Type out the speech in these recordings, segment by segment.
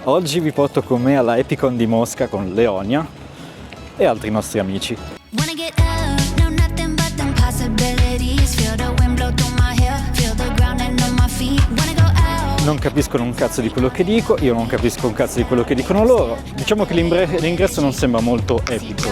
Oggi vi porto con me alla Epicon di Mosca con Leonia e altri nostri amici. Non capiscono un cazzo di quello che dico, io non capisco un cazzo di quello che dicono loro. Diciamo che l'ingresso non sembra molto epico.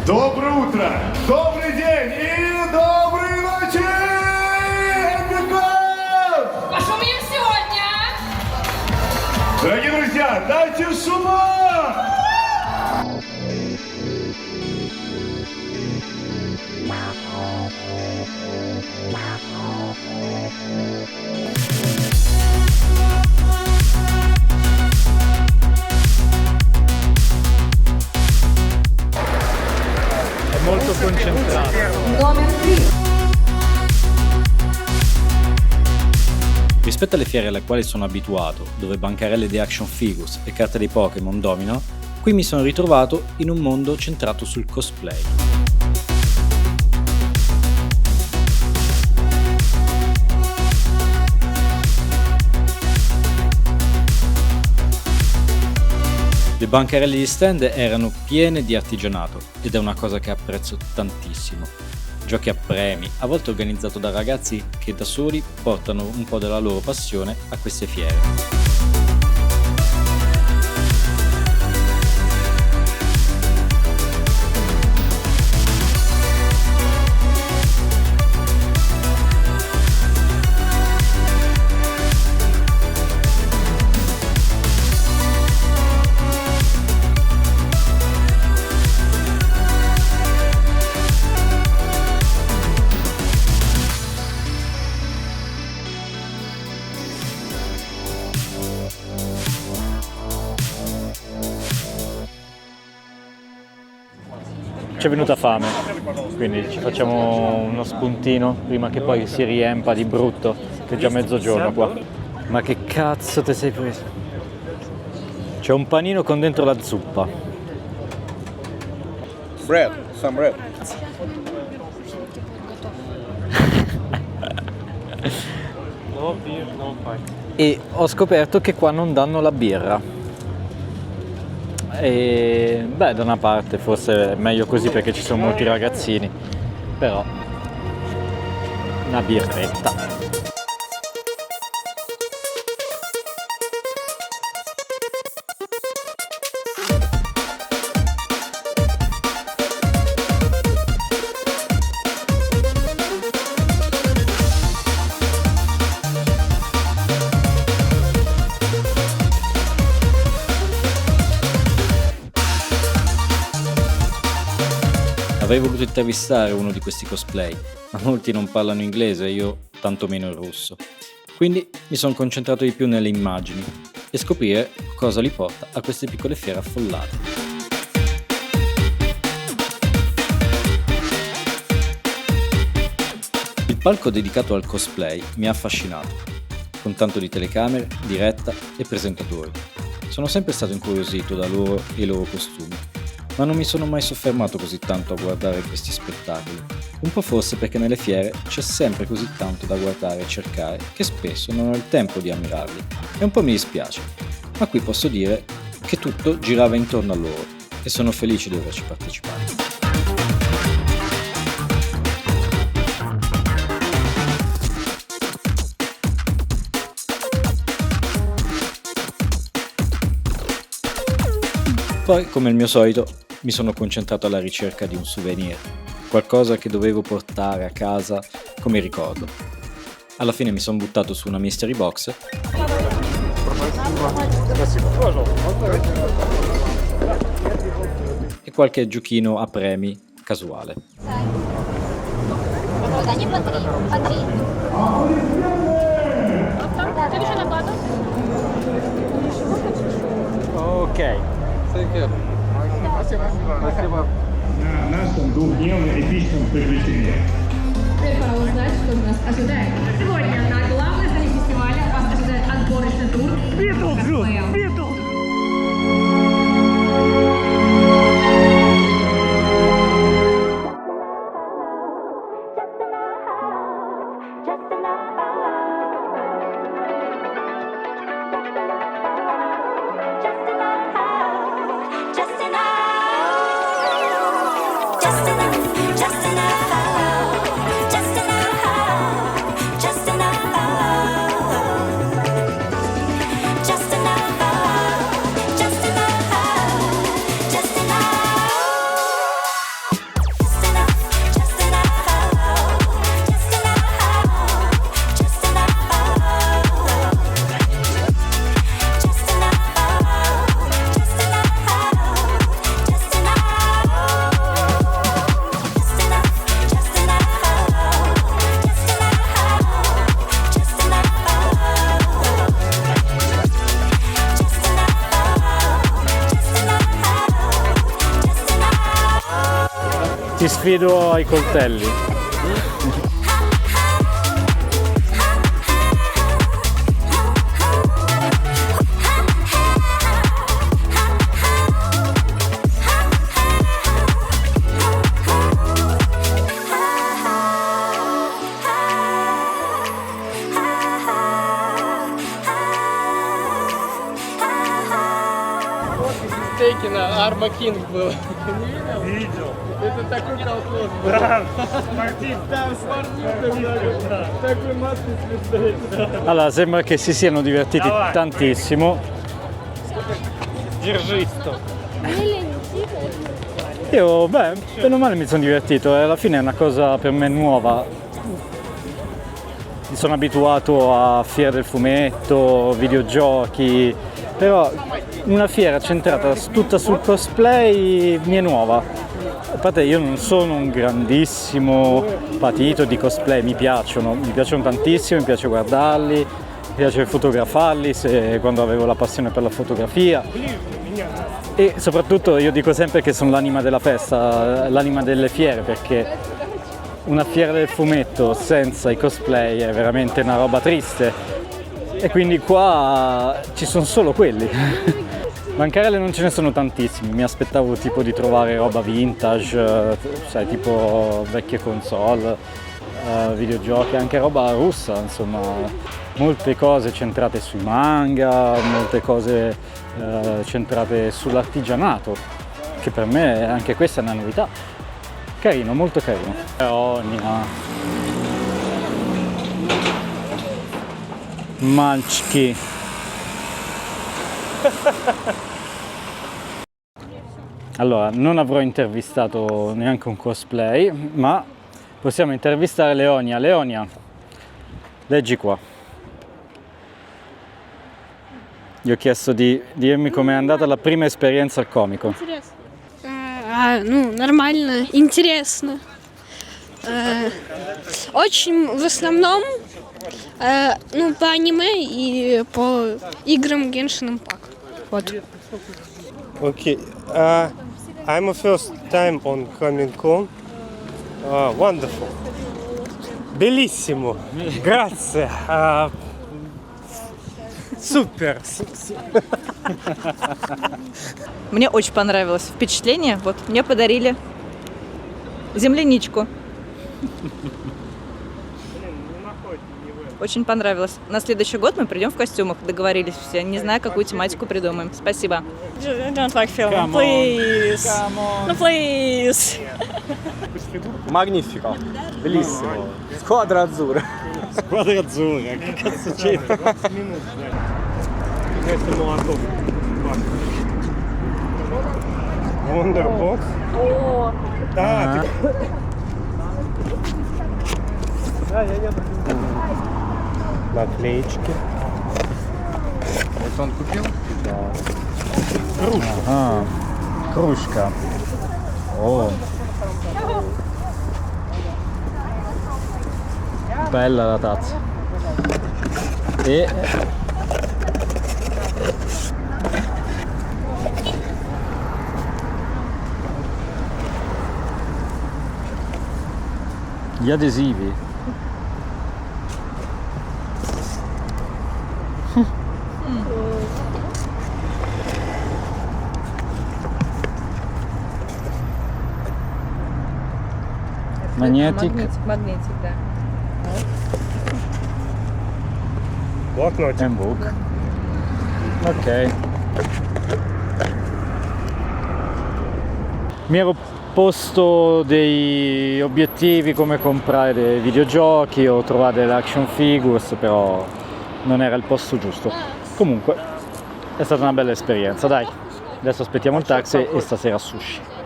Доброе утро, добрый день и доброй ночи, Эпикон! Пошумим сегодня! Дорогие друзья, дайте шума! Molto concentrato. Rispetto alle fiere alle quali sono abituato, dove bancarelle di action figures e carte dei Pokémon dominano, qui mi sono ritrovato in un mondo centrato sul cosplay. Le bancarelle di stand erano piene di artigianato ed è una cosa che apprezzo tantissimo. Giochi a premi, a volte organizzato da ragazzi che da soli portano un po' della loro passione a queste fiere. Ci è venuta fame, quindi ci facciamo uno spuntino prima che poi si riempa di brutto, che è già mezzogiorno qua. Ma che cazzo te sei preso? C'è un panino con dentro la zuppa. Bread, some bread. No beer, no pint. E ho scoperto che qua non danno la birra. E beh, da una parte forse è meglio così perché ci sono molti ragazzini, però una birretta. Avrei voluto intervistare uno di questi cosplay, ma molti non parlano inglese e io tantomeno il russo. Quindi mi sono concentrato di più nelle immagini e scoprire cosa li porta a queste piccole fiere affollate. Il palco dedicato al cosplay mi ha affascinato, con tanto di telecamere, diretta e presentatori. Sono sempre stato incuriosito da loro e i loro costumi, ma non mi sono mai soffermato così tanto a guardare questi spettacoli. Un po' forse perché nelle fiere c'è sempre così tanto da guardare e cercare che spesso non ho il tempo di ammirarli e un po' mi dispiace, ma qui posso dire che tutto girava intorno a loro e sono felice di averci partecipato. Poi, come il mio solito, mi sono concentrato alla ricerca di un souvenir, qualcosa che dovevo portare a casa come ricordo. Alla fine mi sono buttato su una mystery box e qualche giochino a premi casuale. Вот они по три. Ok. На нашем двухдневном эпичном приключении. Теперь пора узнать, что нас ожидает. Сегодня на главной сцене фестиваля вас ожидает отборочный тур. Битлз! Ti sfido ai coltelli. Стейки на Арма Кинг был. Не видел? Это такой колхоз. Да, Мартин. Там спортивный, такой массный стейк. Allora, sembra che si siano divertiti tantissimo. Держись, то. Io, beh, bene o male mi sono divertito e alla fine è una cosa per me nuova. Mi sono abituato a fiere del fumetto, videogiochi, però una fiera centrata tutta sul cosplay mi è nuova. A parte io non sono un grandissimo patito di cosplay, mi piacciono tantissimo, mi piace guardarli, mi piace fotografarli quando avevo la passione per la fotografia. E soprattutto io dico sempre che sono l'anima della festa, l'anima delle fiere, perché una fiera del fumetto senza i cosplay è veramente una roba triste e quindi qua ci sono solo quelli. Bancarelle non ce ne sono tantissimi, mi aspettavo tipo di trovare roba vintage, sai, tipo vecchie console, videogiochi, anche roba russa, insomma, molte cose centrate sui manga, molte cose centrate sull'artigianato, che per me anche questa è una novità. Carino, molto carino. Leonia. Manchki. Allora, non avrò intervistato neanche un cosplay, ma possiamo intervistare Leonia. Leonia, leggi qua. Gli ho chiesto di dirmi com'è andata la prima esperienza al comico. Ну, нормально, интересно. Очень в основном ну, по аниме и по играм Genshin Impact. Вот. Okay, I'm a first time on Comic Con. Wonderful. Bellissimo. Grazie. Супер. Мне очень понравилось впечатление. Вот мне подарили земляничку. Очень понравилось. На следующий год мы придем в костюмах. Договорились все. Не знаю, какую тематику придумаем. Спасибо. Don't like film, please. No, please. Magnifico. Bellissimo. Squadra azzurra. Squadra azzurra, che cazzo c'entra? Questo è nuovo. Wonderbox. Да, наклеечки. Это он купил? Кружка. Кружка. Oh. Bella la tazza. E gli adesivi. Magnetic. Магнитик, да. Блокнотик. And book. Ok. Mi ero posto dei obiettivi come comprare dei videogiochi o trovare delle action figures, però non era il posto giusto. Comunque è stata una bella esperienza, dai. Adesso aspettiamo il taxi e stasera sushi.